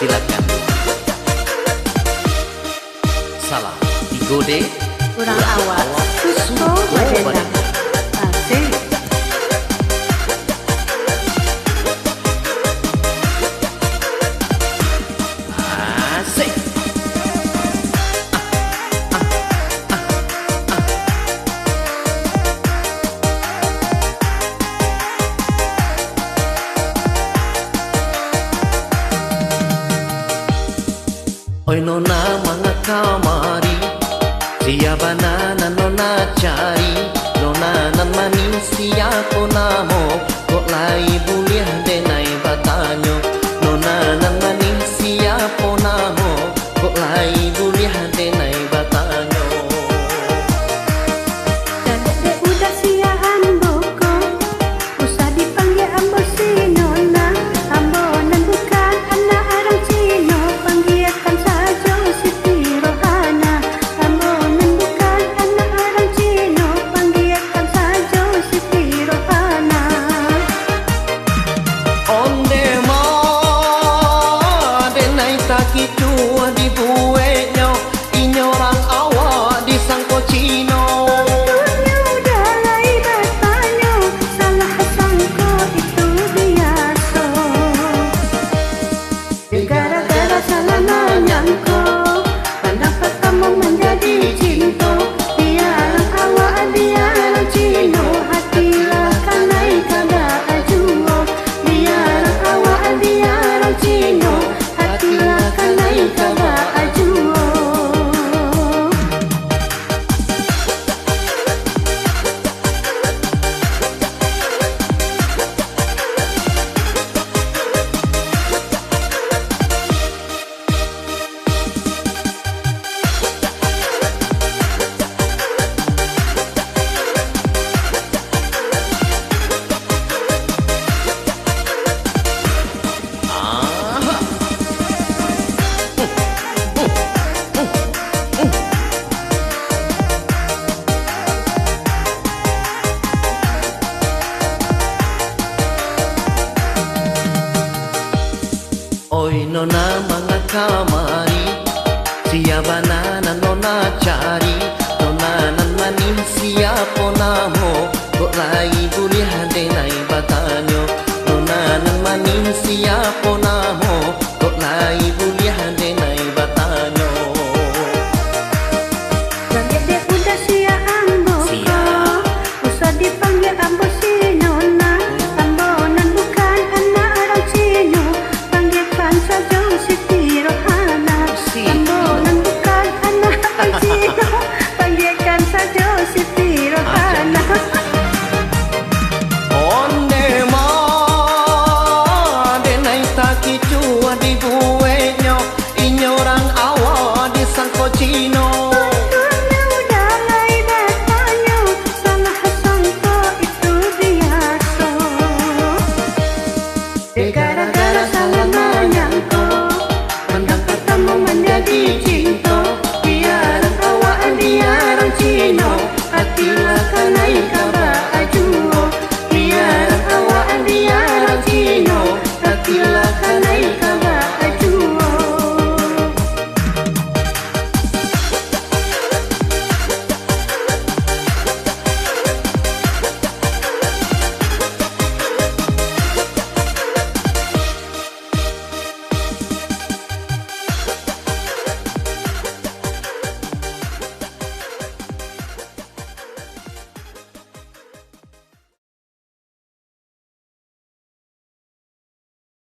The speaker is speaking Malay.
Silakan. Salah digode kurang awas susu badan asik. Asik. Oi nona mga kamari, siapa nana nona cari, nona nan manis siapa namo, kok lai buliah denai batanyo, nona nan manis siapa namo, kok lai buliah denai batanyo. Dadek udah siaan boko, usah dipanggil ambo si nona, ambo nan bukan anak orang Cina, panggilkan saja Siti Rohana, ambo nan bukan anak orang Cina, panggilkan saja Siti Rohana. Onde ma denai taki tua di buenyo, inyorang awak di sangko Cino. Dunia udah lai bertanya, salah sangka itu biasa. Gara-gara salah nanyangko, pandang pertama menjadi cinta. Biarlah awak biarlah Cino, hatilah kanai kada ajuo. Biarlah awak biarlah Cino, hatilah kanai kada ajuo. Oi nona mga kamari, siapa nana nona cari, nona nan manis siapa namo, kok lai buliah denai batanyo, nona nan manis siapa namo.